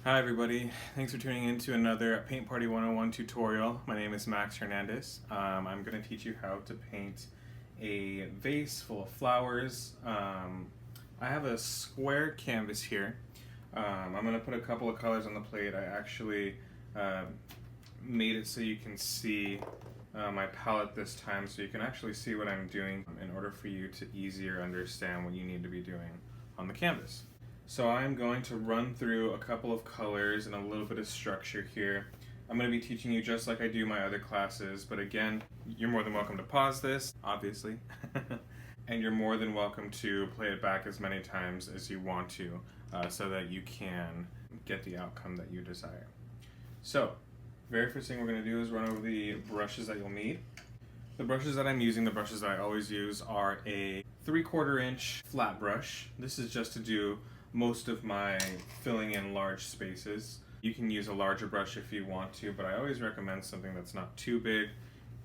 Hi everybody, thanks for tuning in to another Paint Party 101 tutorial. My name is Max Hernandez. I'm going to teach you how to paint a vase full of flowers. I have a square canvas here. I'm going to put a couple of colors on the plate. I actually made it so you can see my palette this time, so you can actually see what I'm doing in order for you to easier understand what you need to be doing on the canvas. So I'm going to run through a couple of colors and a little bit of structure here. I'm going to be teaching you just like I do my other classes, but again, you're more than welcome to pause this, obviously, and you're more than welcome to play it back as many times as you want to, so that you can get the outcome that you desire. So, very first thing we're going to do is run over the brushes that you'll need. The brushes that I'm using, the brushes that I always use, are a 3/4 inch flat brush. This is just to do most of my filling in large spaces. You can use a larger brush if you want to, but I always recommend something that's not too big.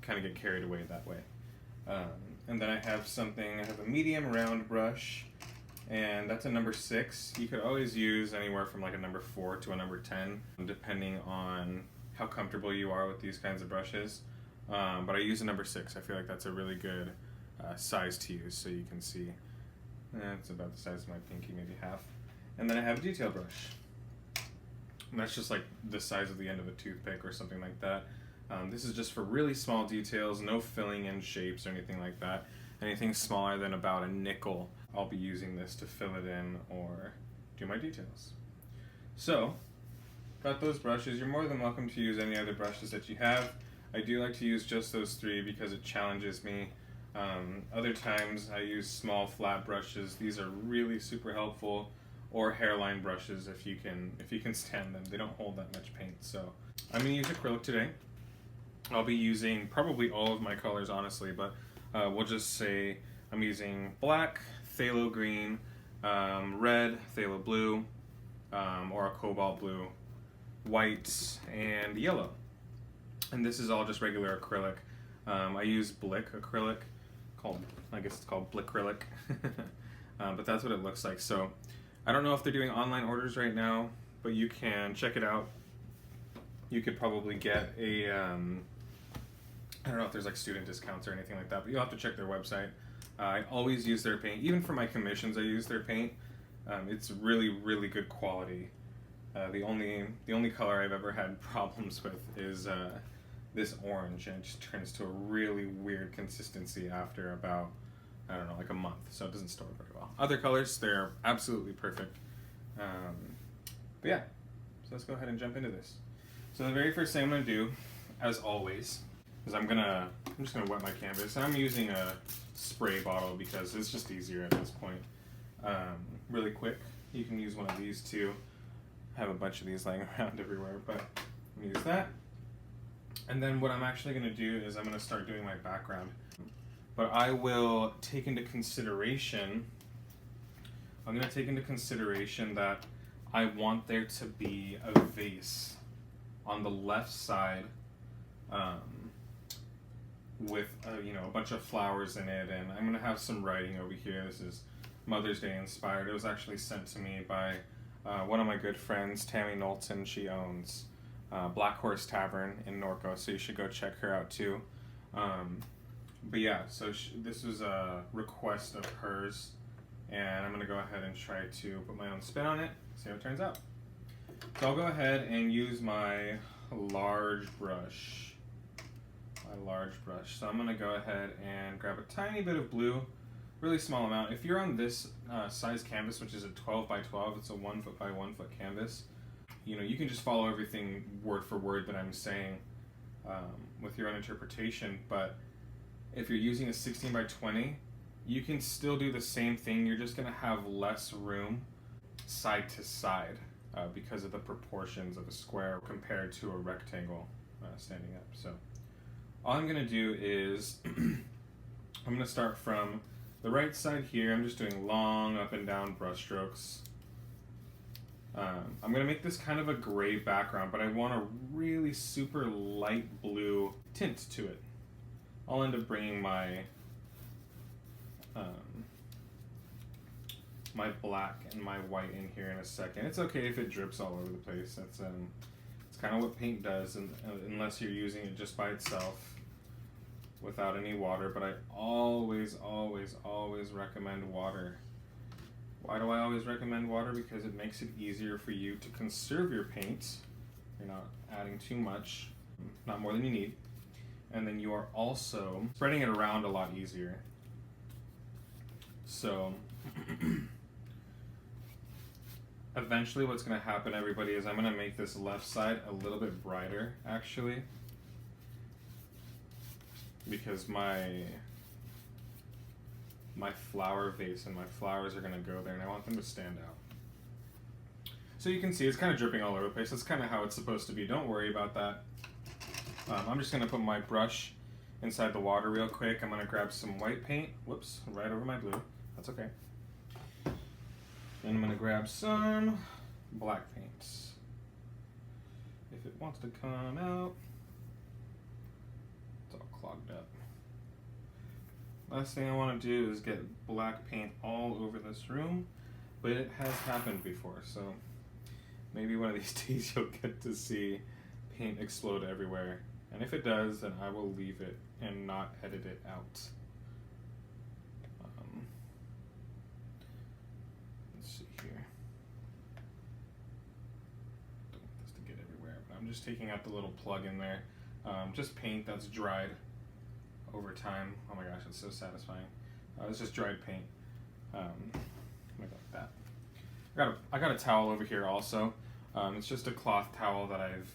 Kind of get carried away that way. And then I have a medium round brush, and that's a number 6. You could always use anywhere from like a number 4 to a number 10, depending on how comfortable you are with these kinds of brushes. But I use a number 6. I feel like that's a really good size to use, so you can see. It's about the size of my pinky, maybe half. And then I have a detail brush. And that's just like the size of the end of a toothpick or something like that. This is just for really small details, no filling in shapes or anything like that. Anything smaller than about a nickel, I'll be using this to fill it in or do my details. So, got those brushes. You're more than welcome to use any other brushes that you have. I do like to use just those 3 because it challenges me. Other times I use small flat brushes. These are really super helpful, or hairline brushes if you can stand them. They don't hold that much paint. So I'm going to use acrylic today. I'll be using probably all of my colors, honestly, but we'll just say I'm using black, phthalo green, red, phthalo blue, or a cobalt blue, white, and yellow. And this is all just regular acrylic. I use Blick acrylic, I guess it's called Blicrylic, but that's what it looks like. So I don't know if they're doing online orders right now, but you can check it out. You could probably get a, I don't know if there's like student discounts or anything like that, but you'll have to check their website. I always use their paint. Even for my commissions, I use their paint. It's really, really good quality. The only color I've ever had problems with is this orange, and it just turns to a really weird consistency after about, I don't know, like a month, so it doesn't store very well. Other colors, they're absolutely perfect. But yeah, so let's go ahead and jump into this. So the very first thing I'm going to do, as always, is I'm just going to wet my canvas. I'm using a spray bottle because it's just easier at this point. Really quick, you can use one of these too. I have a bunch of these laying around everywhere, but I'm going to use that. And then what I'm actually going to do is I'm going to start doing my background. But I will take into consideration, that I want there to be a vase on the left side with a bunch of flowers in it, and I'm going to have some writing over here. This is Mother's Day inspired. It was actually sent to me by one of my good friends, Tammy Knowlton. She owns Black Horse Tavern in Norco, so you should go check her out too. But yeah, so this was a request of hers, and I'm going to go ahead and try to put my own spin on it, see how it turns out. So I'll go ahead and use my large brush. So I'm going to go ahead and grab a tiny bit of blue, really small amount. If you're on this size canvas, which is a 12 by 12, it's a 1 foot by 1 foot canvas, you can just follow everything word for word that I'm saying with your own interpretation. But if you're using a 16 by 20, you can still do the same thing. You're just going to have less room side to side because of the proportions of a square compared to a rectangle standing up. So all I'm going to do is I'm going to start from the right side here. I'm just doing long up and down brush strokes. I'm going to make this kind of a gray background, but I want a really super light blue tint to it. I'll end up bringing my my black and my white in here in a second. It's okay if it drips all over the place. It's kind of what paint does, unless you're using it just by itself without any water. But I always recommend water. Why do I always recommend water? Because it makes it easier for you to conserve your paint. You're not adding too much, not more than you need. And then you are also spreading it around a lot easier. So eventually what's going to happen, everybody, is I'm going to make this left side a little bit brighter, actually, because my flower vase and my flowers are going to go there, and I want them to stand out. So you can see it's kind of dripping all over the place. That's kind of how it's supposed to be. Don't worry about that. I'm just going to put my brush inside the water real quick. I'm going to grab some white paint. Whoops, right over my blue. That's okay. And I'm going to grab some black paint. If it wants to come out. It's all clogged up. Last thing I want to do is get black paint all over this room, but it has happened before, so maybe one of these days you'll get to see paint explode everywhere. And if it does, then I will leave it and not edit it out. Let's see here. Don't want this to get everywhere, but I'm just taking out the little plug in there. Just paint that's dried over time. Oh my gosh, it's so satisfying. It's just dried paint. Like that. I got a towel over here also. It's just a cloth towel that I've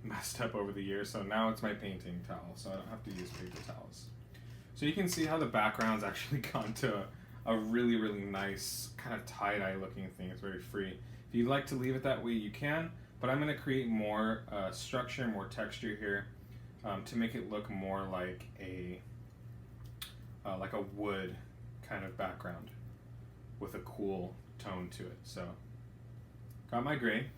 messed up over the years, so now it's my painting towel, so I don't have to use paper towels. So you can see how the background's actually gone to a really nice kind of tie-dye looking thing. It's very free. If you'd like to leave it that way, you can, but I'm going to create more structure, more texture here to make it look more like a wood kind of background with a cool tone to it. So got my gray,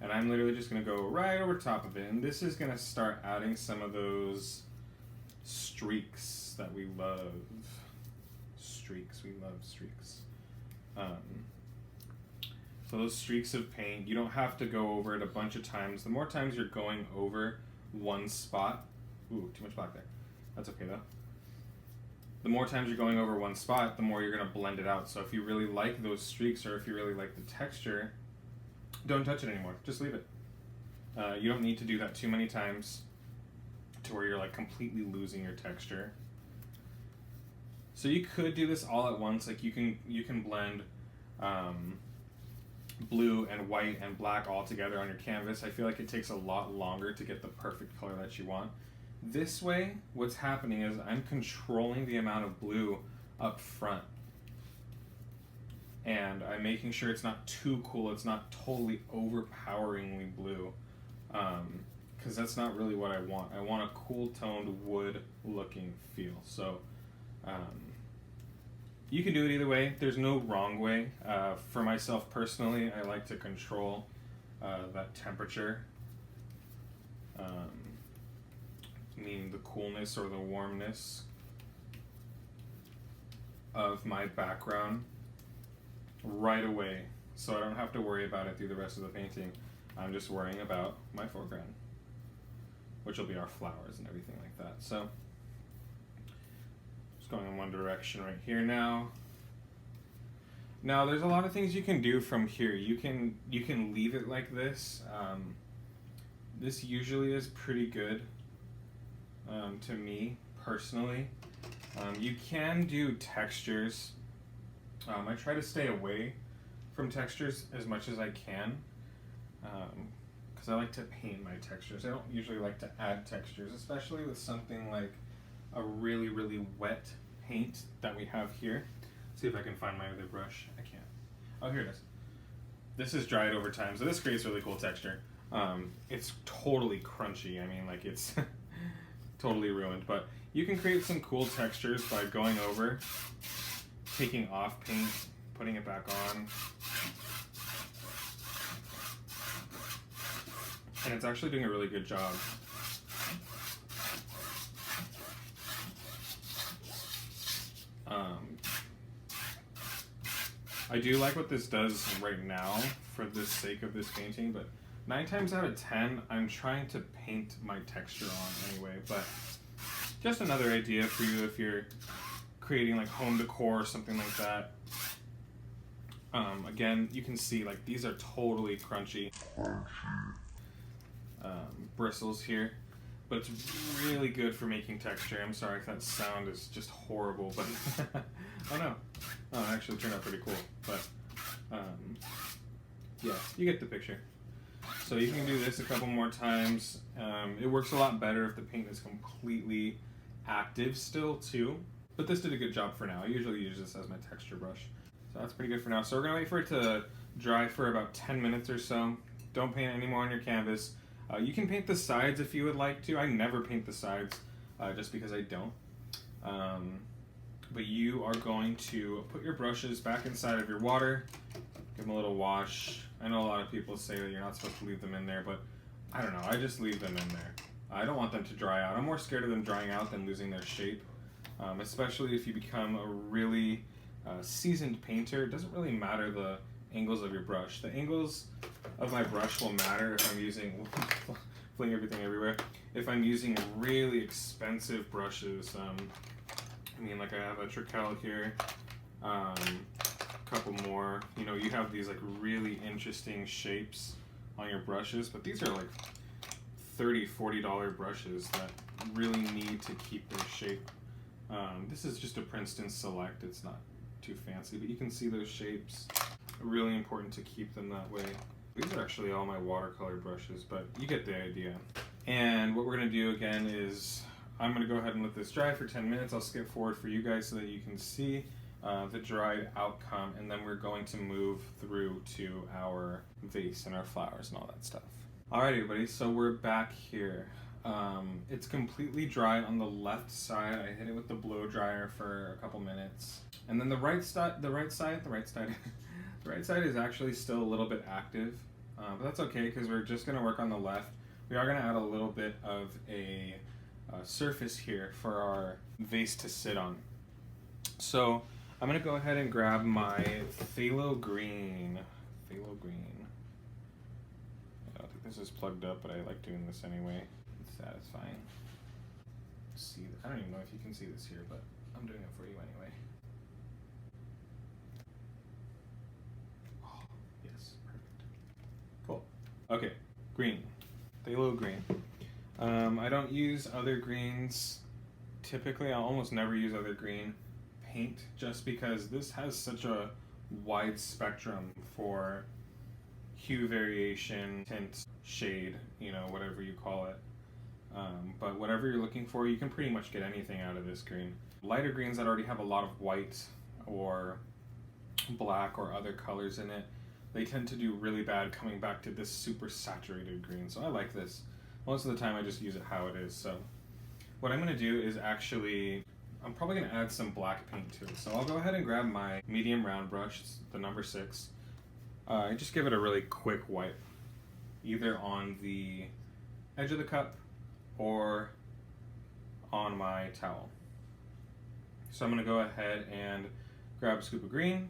and I'm literally just going to go right over top of it, and this is going to start adding some of those streaks that we love. We love streaks. So those streaks of paint, you don't have to go over it a bunch of times. The more times you're going over one spot, ooh, too much black there. That's okay though. The more times you're going over one spot, the more you're going to blend it out. So if you really like those streaks, or if you really like the texture, don't touch it anymore. Just leave it. You don't need to do that too many times to where you're like completely losing your texture. So you could do this all at once. Like you can blend blue and white and black all together on your canvas. I feel like it takes a lot longer to get the perfect color that you want. This way, what's happening is I'm controlling the amount of blue up front. And I'm making sure it's not too cool, it's not totally overpoweringly blue. Because that's not really what I want. I want a cool toned wood looking feel. So you can do it either way. There's no wrong way. For myself personally, I like to control that temperature. Meaning the coolness or the warmness of my background right away, so I don't have to worry about it through the rest of the painting. I'm just worrying about my foreground, which will be our flowers and everything like that. So just going in one direction right here now. Now there's a lot of things you can do from here. You can leave it like this. This usually is pretty good to me personally. You can do textures. I try to stay away from textures as much as I can because I like to paint my textures. I don't usually like to add textures, especially with something like a really wet paint that we have here. Let's see if I can find my other brush. I can't. Oh, here it is. This is dried over time, so this creates really cool texture. It's totally crunchy. I mean, like it's totally ruined, but you can create some cool textures by going over, taking off paint, putting it back on, and it's actually doing a really good job. I do like what this does right now for the sake of this painting, but 9 times out of 10, I'm trying to paint my texture on anyway, but just another idea for you if you're creating like home decor or something like that. Again, you can see like these are totally crunchy bristles here, but it's really good for making texture. I'm sorry if that sound is just horrible, but oh no, oh, it actually turned out pretty cool. But yeah, you get the picture. So you can do this a couple more times. It works a lot better if the paint is completely active still too, but this did a good job for now. I usually use this as my texture brush. So that's pretty good for now. So we're gonna wait for it to dry for about 10 minutes or so. Don't paint any more on your canvas. You can paint the sides if you would like to. I never paint the sides just because I don't. But you are going to put your brushes back inside of your water, give them a little wash. I know a lot of people say that you're not supposed to leave them in there, but I don't know, I just leave them in there. I don't want them to dry out. I'm more scared of them drying out than losing their shape, especially if you become a really seasoned painter. It doesn't really matter the angles of your brush. The angles of my brush will matter if I'm using, fling everything everywhere, if I'm using really expensive brushes. I mean, like I have a Trical here, couple more. You know, you have these like really interesting shapes on your brushes, but these are like $30, $40 brushes that really need to keep their shape. This is just a Princeton Select. It's not too fancy, but you can see those shapes. Really important to keep them that way. These are actually all my watercolor brushes, but you get the idea. And what we're gonna do again is I'm gonna go ahead and let this dry for 10 minutes. I'll skip forward for you guys so that you can see the dried outcome, and then we're going to move through to our vase and our flowers and all that stuff. Alright everybody, so we're back here. It's completely dry on the left side. I hit it with the blow dryer for a couple minutes. And then the right side is actually still a little bit active, but that's okay because we're just gonna work on the left. We are gonna add a little bit of a surface here for our vase to sit on. So I'm gonna go ahead and grab my phthalo green. I don't think this is plugged up, but I like doing this anyway. It's satisfying. See, I don't even know if you can see this here, but I'm doing it for you anyway. Oh, yes, perfect. Cool. Okay, green. Phthalo green. I don't use other greens. Typically, I almost never use other green paint just because this has such a wide spectrum for hue variation, tint, shade, you know, whatever you call it. But whatever you're looking for, you can pretty much get anything out of this green. Lighter greens that already have a lot of white or black or other colors in it, they tend to do really bad coming back to this super saturated green. So I like this. Most of the time I just use it how it is. So what I'm gonna do is actually, I'm probably gonna add some black paint to it. So I'll go ahead and grab my medium round brush, it's the number 6. I just give it a really quick wipe, either on the edge of the cup or on my towel. So I'm gonna go ahead and grab a scoop of green,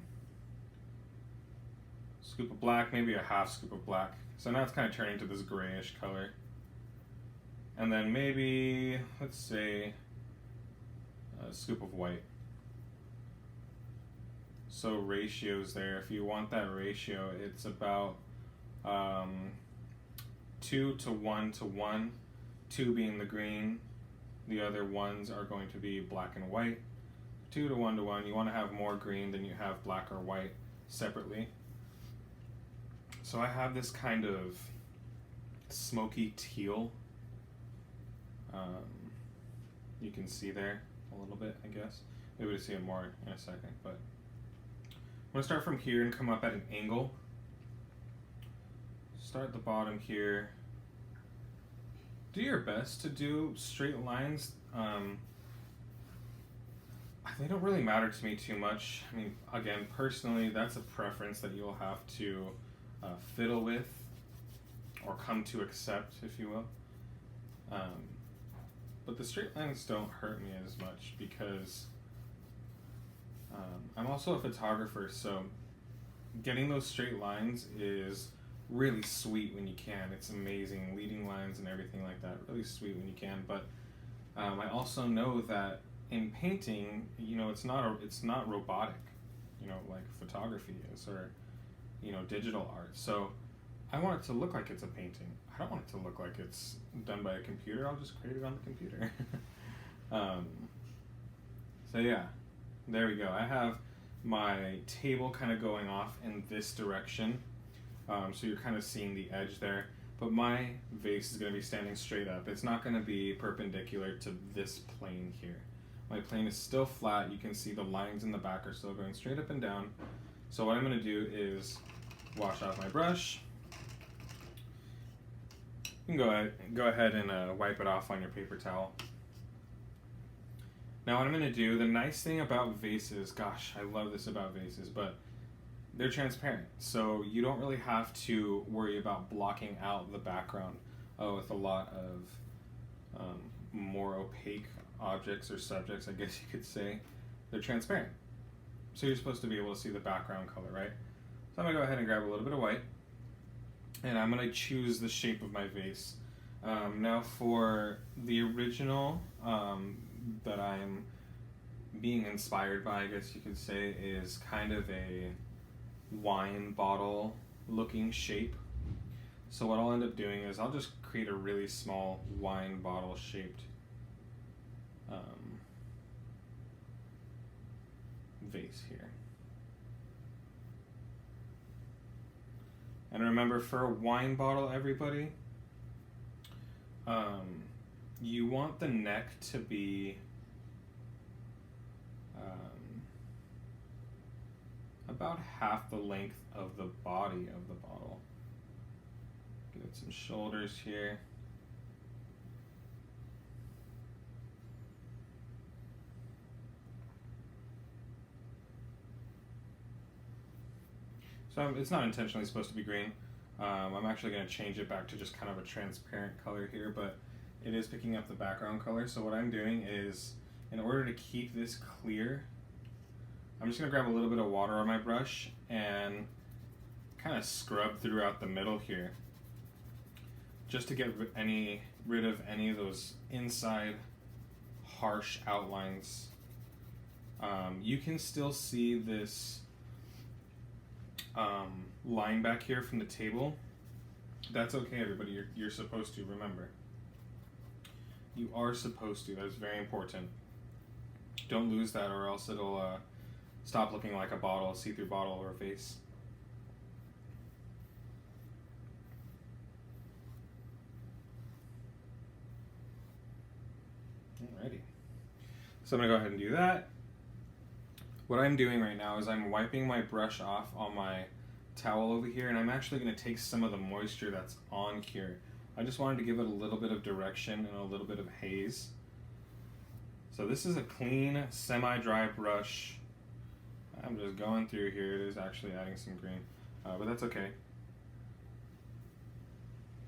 scoop of black, maybe a half scoop of black. So now it's kind of turning to this grayish color. And then maybe, let's say, a scoop of white. So ratios there, if you want that ratio, it's about 2 to 1 to 1, 2 being the green, the other ones are going to be black and white. 2 to 1 to 1, you want to have more green than you have black or white separately. So I have this kind of smoky teal. You can see there a little bit, I guess. Maybe we'll see it more in a second, but I'm gonna start from here and come up at an angle. Start at the bottom here. Do your best to do straight lines. They don't really matter to me too much. I mean, again, personally, that's a preference that you'll have to fiddle with or come to accept, if you will. But the straight lines don't hurt me as much because I'm also a photographer, so getting those straight lines is really sweet when you can. It's amazing, leading lines and everything like that, really sweet when you can. But I also know that in painting, you know, it's not robotic, you know, like photography is, or, you know, digital art. So I want it to look like it's a painting. I don't want it to look like it's done by a computer. I'll just create it on the computer. So yeah, there we go. I have my table kind of going off in this direction. So you're kind of seeing the edge there. But my vase is going to be standing straight up. It's not going to be perpendicular to this plane here. My plane is still flat. You can see the lines in the back are still going straight up and down. So what I'm going to do is wash off my brush. You can go ahead and wipe it off on your paper towel. Now what I'm going to do, the nice thing about vases, gosh, I love this about vases, but they're transparent. So you don't really have to worry about blocking out the background with a lot of more opaque objects or subjects, I guess you could say. They're transparent. So you're supposed to be able to see the background color, right? So I'm going to go ahead and grab a little bit of white. And I'm going to choose the shape of my vase. Now for the original that I'm being inspired by, I guess you could say, is kind of a wine bottle looking shape. So what I'll end up doing is I'll just create a really small wine bottle shaped vase here. And remember, for a wine bottle, everybody, you want the neck to be about half the length of the body of the bottle. Get some shoulders here. So it's not intentionally supposed to be green. I'm actually going to change it back to just kind of a transparent color here, but it is picking up the background color. So what I'm doing is, in order to keep this clear, I'm just going to grab a little bit of water on my brush and kind of scrub throughout the middle here, just to get rid of any of those inside harsh outlines. You can still see this line back here from the table. That's okay, everybody. You're supposed to, remember. You are supposed to. That's very important. Don't lose that, or else it'll stop looking like a bottle, a see-through bottle, or a vase. Alrighty. So I'm going to go ahead and do that. What I'm doing right now is I'm wiping my brush off on my towel over here, and I'm actually going to take some of the moisture that's on here. I just wanted to give it a little bit of direction and a little bit of haze. So this is a clean, semi-dry brush. I'm just going through here. It is actually adding some green, but that's okay.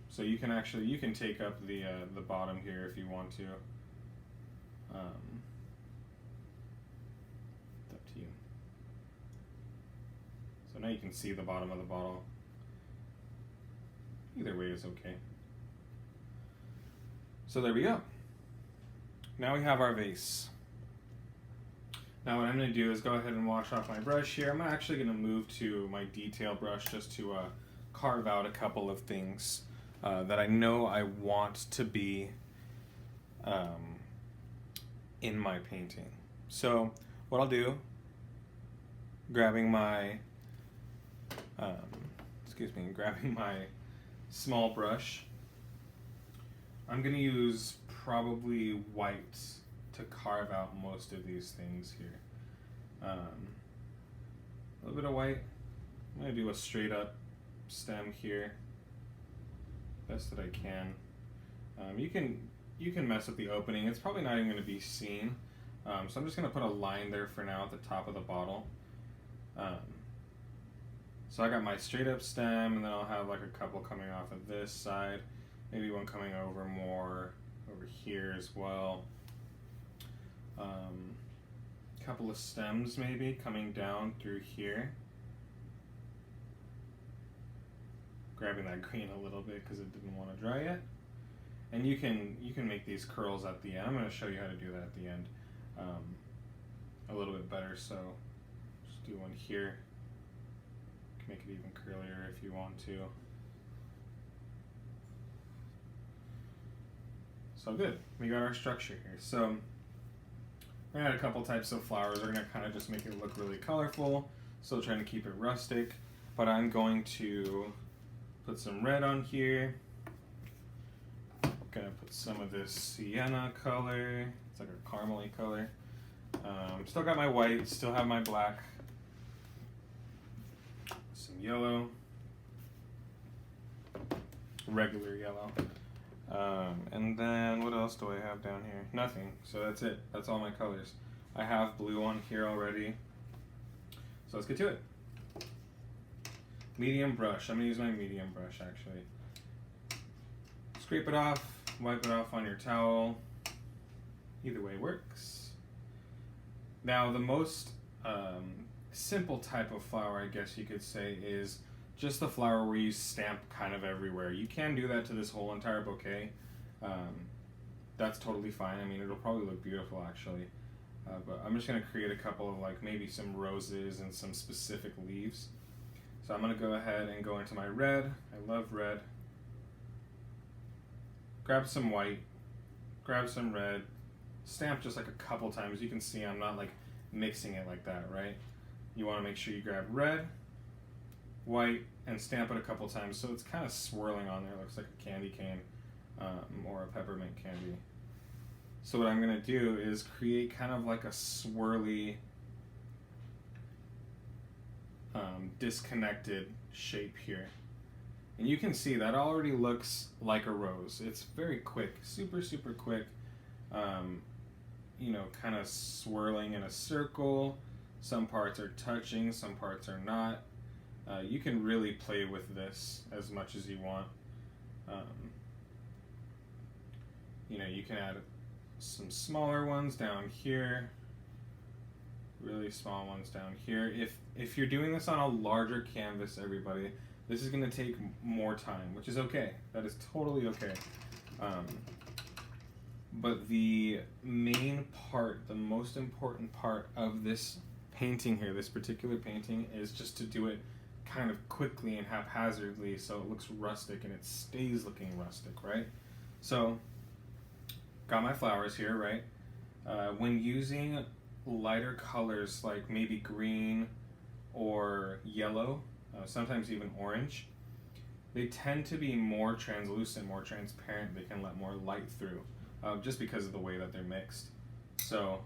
So you can take up the bottom here if you want to. It's up to you. So now you can see the bottom of the bottle. Either way is okay. So there we go. Now we have our vase. Now what I'm going to do is go ahead and wash off my brush here. I'm actually going to move to my detail brush just to carve out a couple of things that I know I want to be in my painting. So what I'll do, grabbing my small brush, I'm going to use probably white to carve out most of these things here. A little bit of white. I'm going to do a straight up stem here, best that I can. You can mess with the opening. It's probably not even going to be seen. So I'm just going to put a line there for now at the top of the bottle. So I got my straight up stem, and then I'll have like a couple coming off of this side, maybe one coming over more over here as well. Couple of stems maybe coming down through here. grabbing that green a little bit because it didn't want to dry yet. And you can make these curls at the end. I'm going to show you how to do that at the end a little bit better. So just do one here. You can make it even curlier if you want to. So good, we got our structure here. So we're gonna add a couple types of flowers. We're gonna kind of just make it look really colorful. Still trying to keep it rustic, but I'm going to put some red on here. Gonna put some of this sienna color. It's like a caramely color. Still got my white, still have my black. Some yellow. Regular yellow. And then what else do I have down here? Nothing. So that's it. That's all my colors. I have blue on here already. So let's get to it. Medium brush. I'm going to use my medium brush actually. Scrape it off. Wipe it off on your towel. Either way works. Now the most simple type of flower, I guess you could say, is just the flower where you stamp kind of everywhere. You can do that to this whole entire bouquet. That's totally fine. I mean, it'll probably look beautiful actually. But I'm just gonna create a couple of like maybe some roses and some specific leaves. So I'm gonna go ahead and go into my red. I love red. Grab some white, grab some red, stamp just like a couple times. You can see I'm not like mixing it like that, right? You wanna make sure you grab red, white, and stamp it a couple times so it's kind of swirling on there. It looks like a candy cane or a peppermint candy. So what I'm going to do is create kind of like a swirly disconnected shape here. And you can see that already looks like a rose. It's very quick, super quick. You know, kind of swirling in a circle. Some parts are touching, some parts are not. You can really play with this as much as you want. You know, you can add some smaller ones down here, really small ones down here. If you're doing this on a larger canvas, everybody, this is going to take more time, which is okay. That is totally okay. But the main part, the most important part of this painting here, this particular painting, is just to do it kind of quickly and haphazardly so it looks rustic and it stays looking rustic, right? So, got my flowers here, right? When using lighter colors like maybe green or yellow, sometimes even orange, they tend to be more translucent, more transparent. They can let more light through just because of the way that they're mixed. So,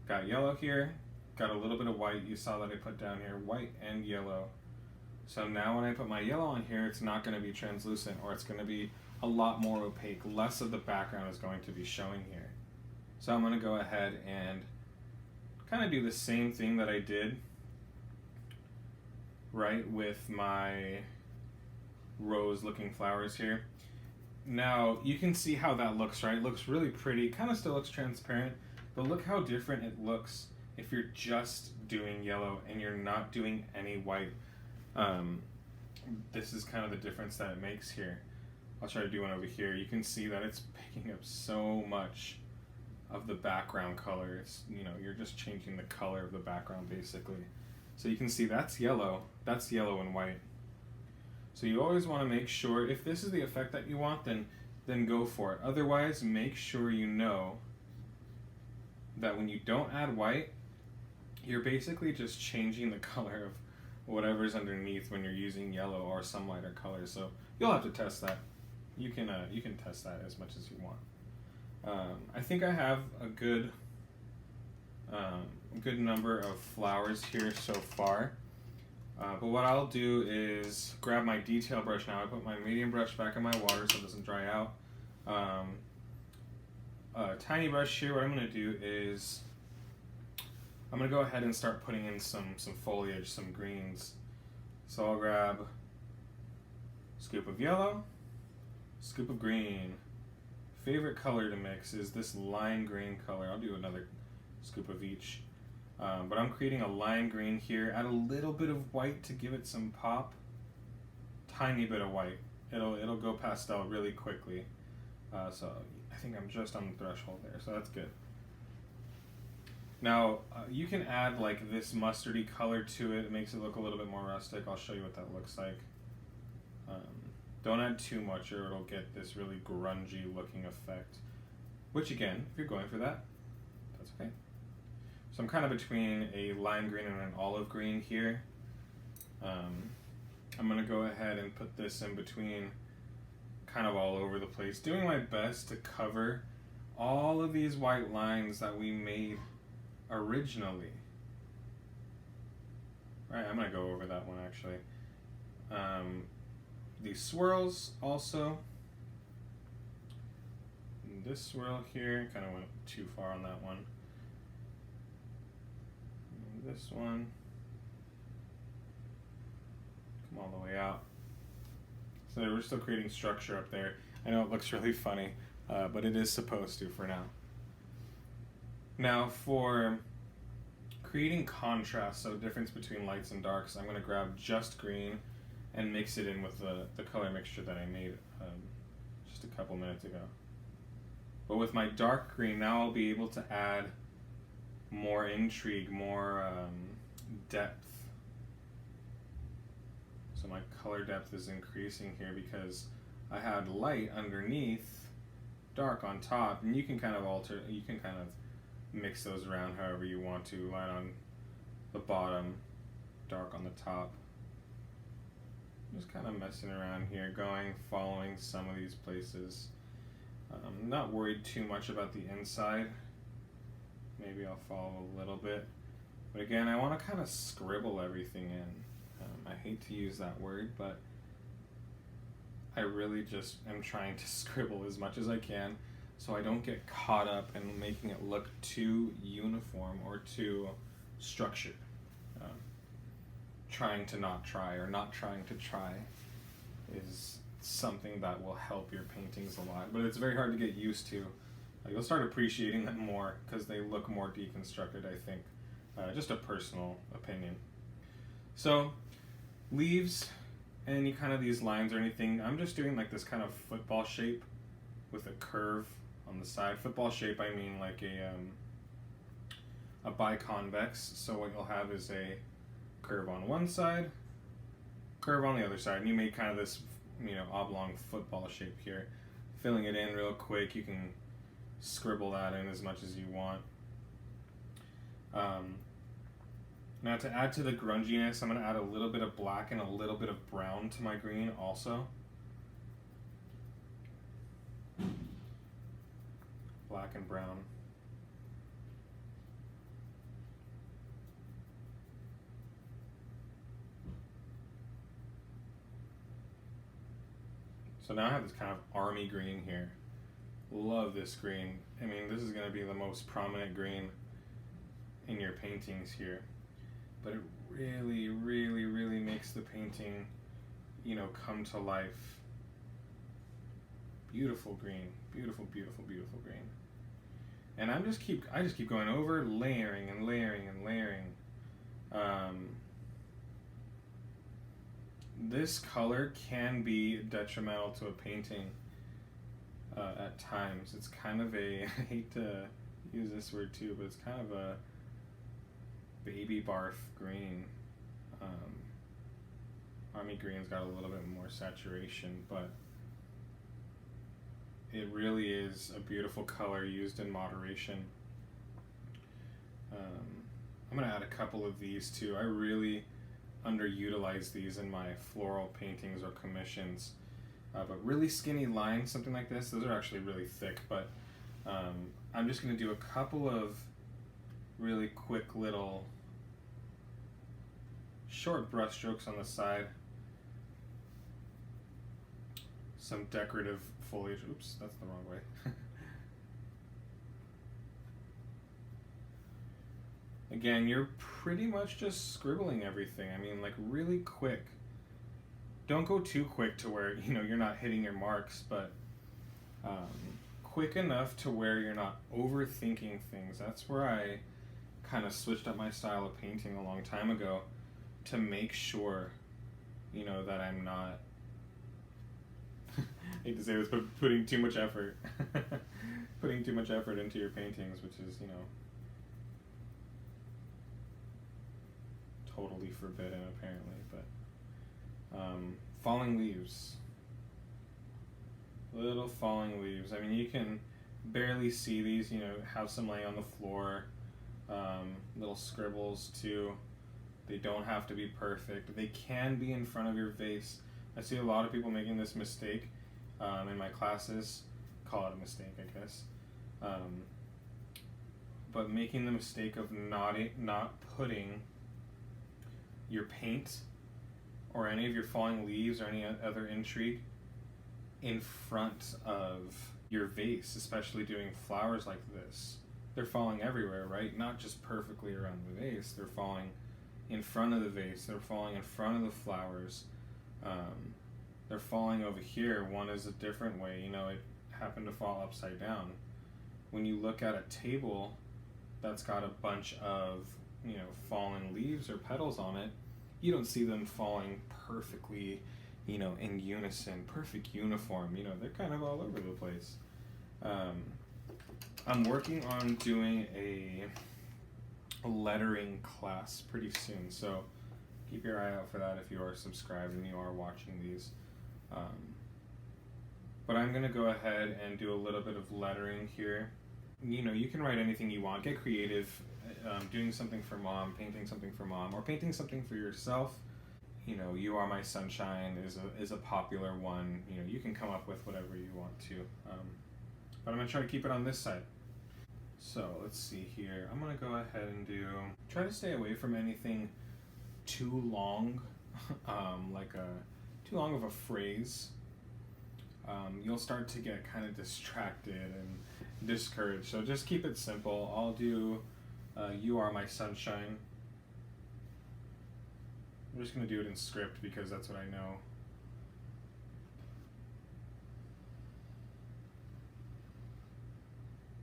got yellow here, got a little bit of white. You saw that I put down here, white and yellow. So now when I put my yellow on here, it's not going to be translucent, or it's going to be a lot more opaque. Less of the background is going to be showing here. So I'm going to go ahead and kind of do the same thing that I did, right, with my rose looking flowers here. Now you can see how that looks, right? It looks really pretty, kind of still looks transparent, but look how different it looks if you're just doing yellow and you're not doing any white. This is kind of the difference that it makes here. I'll try to do one over here. You can see that it's picking up so much of the background color. It's, you know, you're just changing the color of the background basically. So you can see that's yellow and white. So you always want to make sure, if this is the effect that you want, then go for it. Otherwise, make sure you know that when you don't add white, you're basically just changing the color of whatever's underneath when you're using yellow or some lighter colors. So you'll have to test that. You can test that as much as you want. I think I have a good number of flowers here so far. But what I'll do is grab my detail brush now. I put my medium brush back in my water so it doesn't dry out. Tiny brush here. What I'm going to do is I'm going to go ahead and start putting in some foliage, some greens. So I'll grab a scoop of yellow, scoop of green. Favorite color to mix is this lime green color. I'll do another scoop of each. But I'm creating a lime green here. Add a little bit of white to give it some pop. tiny bit of white. It'll go pastel really quickly. So I think I'm just on the threshold there, so that's good. Now you can add like this mustardy color to it. It makes it look a little bit more rustic. I'll show you what that looks like. Don't add too much or it'll get this really grungy looking effect. Which again, if you're going for that, that's okay. So I'm kind of between a lime green and an olive green here. I'm going to go ahead and put this in between, kind of all over the place, doing my best to cover all of these white lines that we made originally. Right, I'm going to go over that one actually. These swirls also. This swirl here, kind of went too far on that one. And this one. Come all the way out. So we're still creating structure up there. I know it looks really funny, but it is supposed to for now. Now for creating contrast, so difference between lights and darks, I'm going to grab just green and mix it in with the color mixture that I made just a couple minutes ago. But with my dark green, now I'll be able to add more intrigue, more depth. So my color depth is increasing here because I had light underneath, dark on top, and you can kind of alter, you can kind of mix those around however you want to. Light on the bottom, dark on the top. Just kind of messing around here, following some of these places. I'm not worried too much about the inside. Maybe I'll follow a little bit. But again, I want to kind of scribble everything in. I hate to use that word, but I really just am trying to scribble as much as I can so I don't get caught up in making it look too uniform or too structured. Trying to not try or not trying to try is something that will help your paintings a lot, but it's very hard to get used to. You'll start appreciating them more because they look more deconstructed, I think. Just a personal opinion. So leaves, any kind of these lines or anything, I'm just doing like this kind of football shape with a curve on the side. Football shape, I mean like a biconvex. So what you'll have is a curve on one side, curve on the other side, and you make kind of this, oblong football shape here. Filling it in real quick, you can scribble that in as much as you want. Now to add to the grunginess, I'm going to add a little bit of black and a little bit of brown to my green also. Black and brown. So now I have this kind of army green here. Love this green. I mean, this is going to be the most prominent green in your paintings here. But it really, really, really makes the painting, come to life. Beautiful green. Beautiful, beautiful, beautiful green. And I just keep going over, layering and layering and layering. This color can be detrimental to a painting at times. It's kind of a, I hate to use this word too, but it's kind of a baby barf green. Army green's got a little bit more saturation, but it really is a beautiful color used in moderation. I'm going to add a couple of these too. I really underutilize these in my floral paintings or commissions. But really skinny lines, something like this, those are actually really thick, but I'm just going to do a couple of really quick little short brush strokes on the side. Some decorative foliage. Oops, that's the wrong way. Again, you're pretty much just scribbling everything. I mean, like really quick. Don't go too quick to where, you're not hitting your marks, but quick enough to where you're not overthinking things. That's where I kind of switched up my style of painting a long time ago to make sure, that I'm not I hate to say this, but putting too much effort. Putting too much effort into your paintings, which is, you know, totally forbidden apparently, but falling leaves. Little falling leaves. I mean, you can barely see these, you know, have some laying on the floor. Little scribbles too. They don't have to be perfect. They can be in front of your vase. I see a lot of people making this mistake in my classes. Call it a mistake, I guess. But making the mistake of not putting your paint or any of your falling leaves or any other intrigue in front of your vase, especially doing flowers like this. They're falling everywhere, right? Not just perfectly around the vase. They're falling in front of the vase. They're falling in front of the flowers. They're falling over here. One is a different way. You know, it happened to fall upside down. When you look at a table that's got a bunch of, you know, fallen leaves or petals on it, you don't see them falling perfectly, you know, in unison, perfect uniform. You know, they're kind of all over the place. I'm working on doing a lettering class pretty soon, so keep your eye out for that if you are subscribed and you are watching these. But I'm going to go ahead and do a little bit of lettering here. You know, you can write anything you want. Get creative, doing something for mom, painting something for mom, or painting something for yourself. You know, "You Are My Sunshine" is a popular one. You know, you can come up with whatever you want to. But I'm going to try to keep it on this side. So let's see here. I'm going to go ahead and try to stay away from anything too long, too long of a phrase. You'll start to get kind of distracted and discouraged. So just keep it simple. I'll do "You Are My Sunshine." I'm just going to do it in script because that's what I know.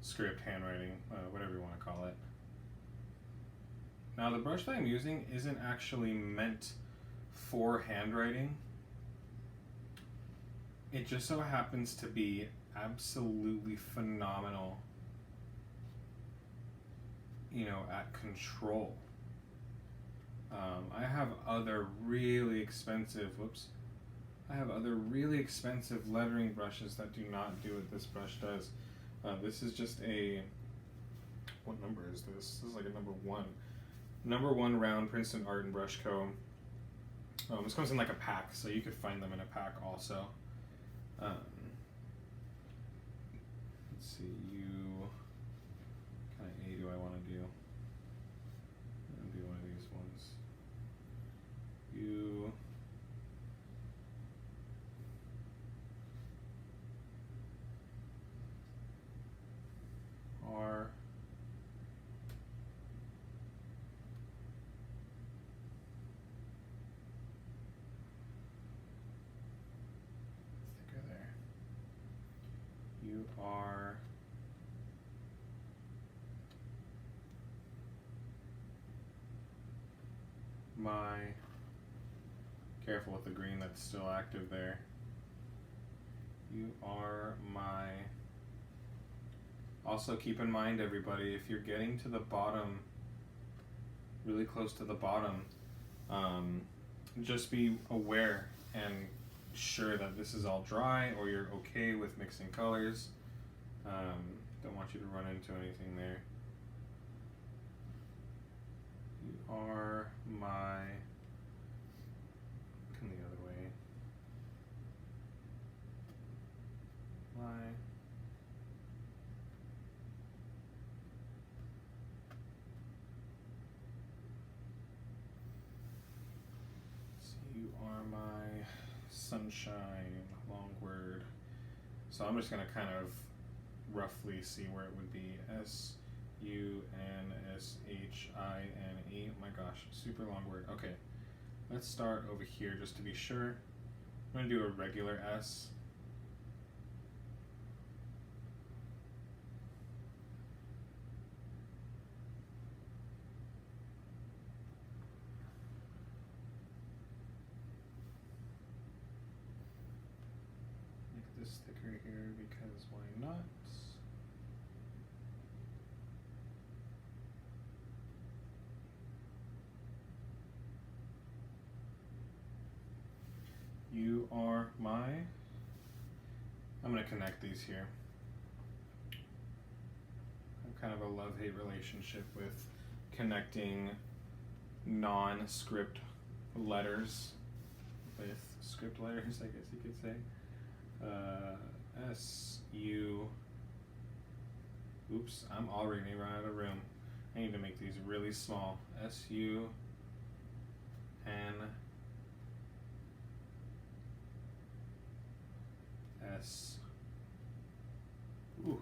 Script, handwriting, whatever you want to call it. Now the brush that I'm using isn't actually meant for handwriting. It just so happens to be absolutely phenomenal, you know, at control. I have other really expensive, lettering brushes that do not do what this brush does. This is just what number is this? This is like a number 1. Number 1 round Princeton Art and Brush Co. This comes in like a pack, so you could find them in a pack also. Let's see, what kind of A do I want to do? I'm going to do one of these ones. You are thicker there. You are my, careful with the green that's still active there. You are my. Also keep in mind, everybody, if you're getting to the bottom, really close to the bottom, just be aware and sure that this is all dry or you're okay with mixing colors. Don't want you to run into anything there. You are my, come the other way, my, you are my sunshine, long word. So I'm just going to kind of roughly see where it would be. S-U-N-S-H-I-N-E. Oh my gosh, super long word. Okay, let's start over here just to be sure. I'm going to do a regular S. this thicker here because why not? You are my, I'm going to connect these here. I have kind of a love-hate relationship with connecting non-script letters with script letters, I guess you could say. S-U, oops, I'm already running out of room. I need to make these really small. S-U-N, S, ooh,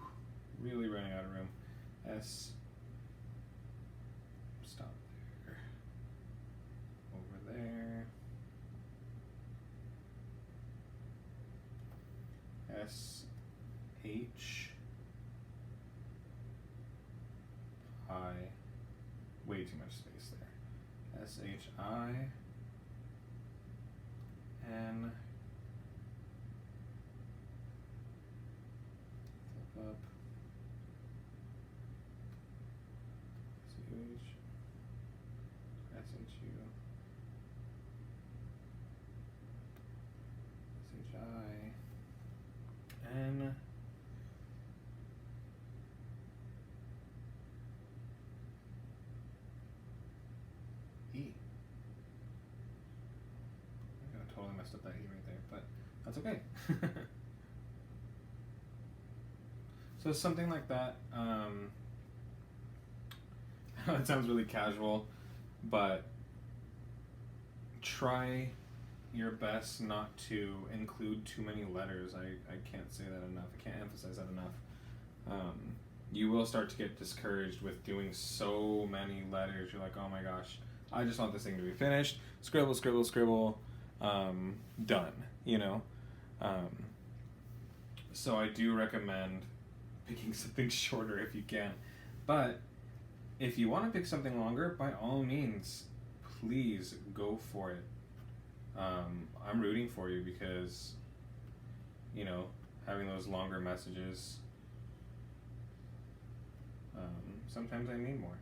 really running out of room. S, stop there, over there. S, H, I, way too much space there. S, H, I, N, flip up, C, H, S, H, U, S, H, I, N, E. I totally messed up that E right there, but that's okay. So something like that. It sounds really casual, but try your best not to include too many letters. I can't say that enough. I can't emphasize that enough. You will start to get discouraged with doing so many letters. You're like, oh my gosh, I just want this thing to be finished. Scribble, scribble, scribble, done, you know? So I do recommend picking something shorter if you can. But if you want to pick something longer, by all means, please go for it. I'm rooting for you because, you know, having those longer messages, sometimes I need more.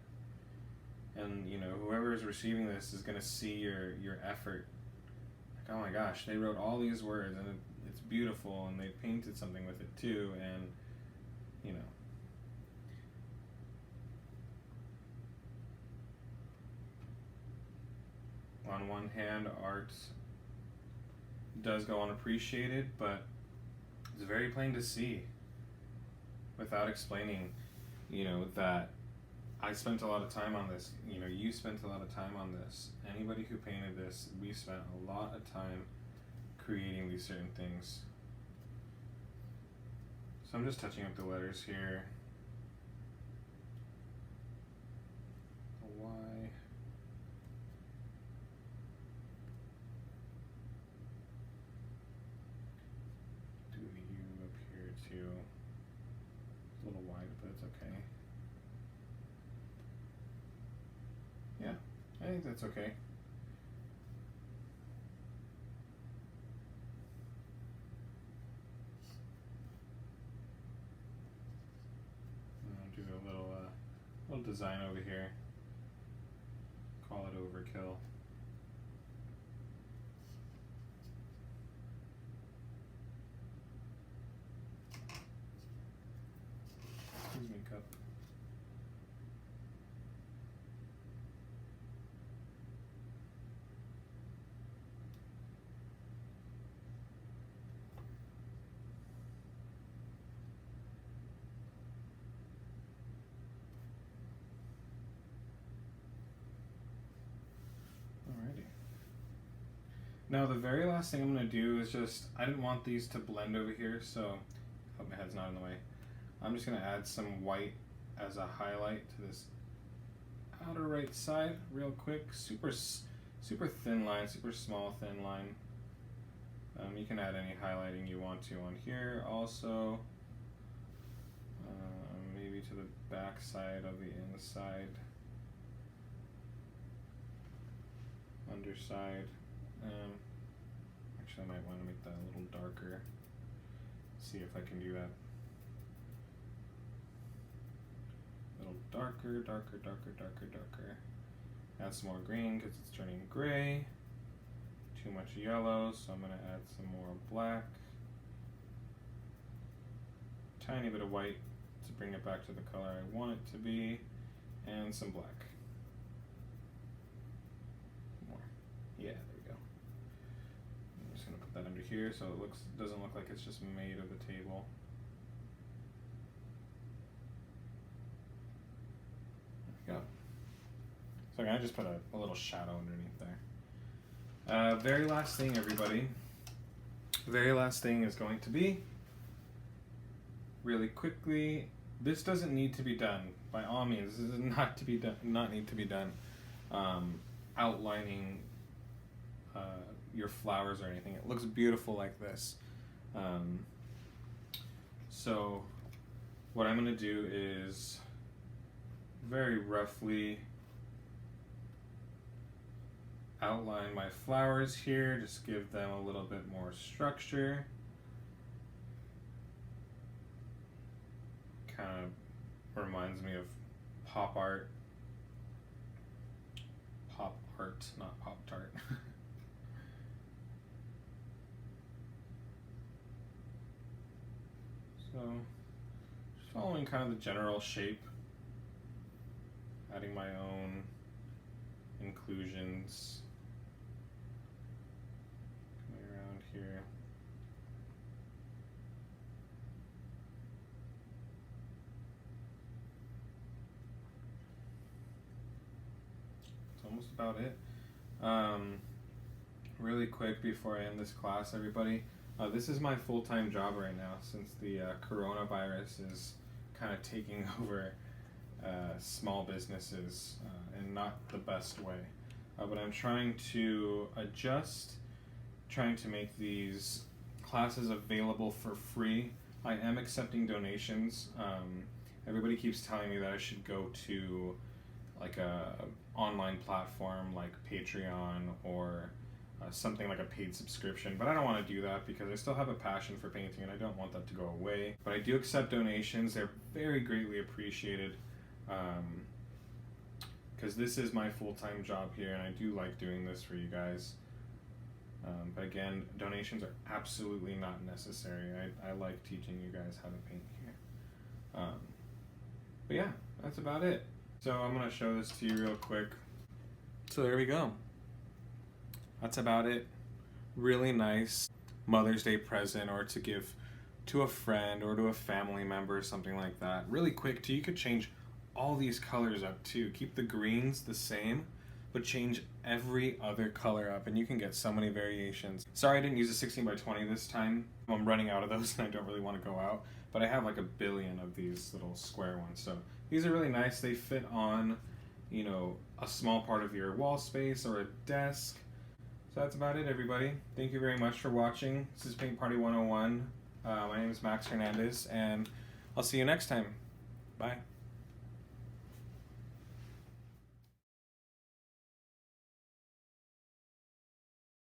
And, you know, whoever is receiving this is going to see your effort. Like, oh my gosh, they wrote all these words and it's beautiful and they painted something with it too, and, you know. On one hand, art does go unappreciated, but it's very plain to see without explaining, you know, that I spent a lot of time on this, you know, you spent a lot of time on this. Anybody who painted this, we spent a lot of time creating these certain things. So I'm just touching up the letters here. The Y. Do the U up here too. It's a little wide, but it's okay. Yeah, I think that's okay. Do a little design over here. Call it overkill. Excuse me, cup. Alrighty. Now the very last thing I'm going to do is just, I didn't want these to blend over here, so I hope my head's not in the way. I'm just going to add some white as a highlight to this outer right side real quick. Super thin line, super small thin line. You can add any highlighting you want to on here also. Maybe to the back side of the inside. Underside. Actually, I might want to make that a little darker. see if I can do that. A little darker, darker, darker, darker, darker. Add some more green because it's turning gray. Too much yellow, so I'm going to add some more black. Tiny bit of white to bring it back to the color I want it to be, and some black. More. Yeah, there we go. I'm just going to put that under here so it doesn't look like it's just made of the table. There we go. So I'm going to just put a little shadow underneath there. Very last thing, everybody. Very last thing is going to be, really quickly, this doesn't need to be done. By all means, this is not need to be done. Outlining your flowers or anything. It looks beautiful like this. So what I'm going to do is very roughly outline my flowers here, just give them a little bit more structure. Kind of reminds me of pop art. Pop art, not pop tart. So, just following kind of the general shape, adding my own inclusions. Coming around here. Almost about it. Really quick before I end this class, everybody, this is my full-time job right now since the coronavirus is kind of taking over small businesses in not the best way. But I'm trying to adjust, trying to make these classes available for free. I am accepting donations. Everybody keeps telling me that I should go to like a online platform like Patreon or something like a paid subscription, but I don't want to do that because I still have a passion for painting and I don't want that to go away. But I do accept donations. They're very greatly appreciated because this is my full-time job here and I do like doing this for you guys. But again, donations are absolutely not necessary. I like teaching you guys how to paint here. But yeah, that's about it. So I'm going to show this to you real quick. So there we go. That's about it. Really nice Mother's Day present or to give to a friend or to a family member or something like that. Really quick too, you could change all these colors up too. Keep the greens the same, but change every other color up and you can get so many variations. Sorry I didn't use a 16 by 20 this time. I'm running out of those and I don't really want to go out, but I have like a billion of these little square ones. So these are really nice. They fit on, you know, a small part of your wall space or a desk. So that's about it, everybody. Thank you very much for watching. This is Paint Party 101. My name is Max Hernandez, and I'll see you next time. Bye.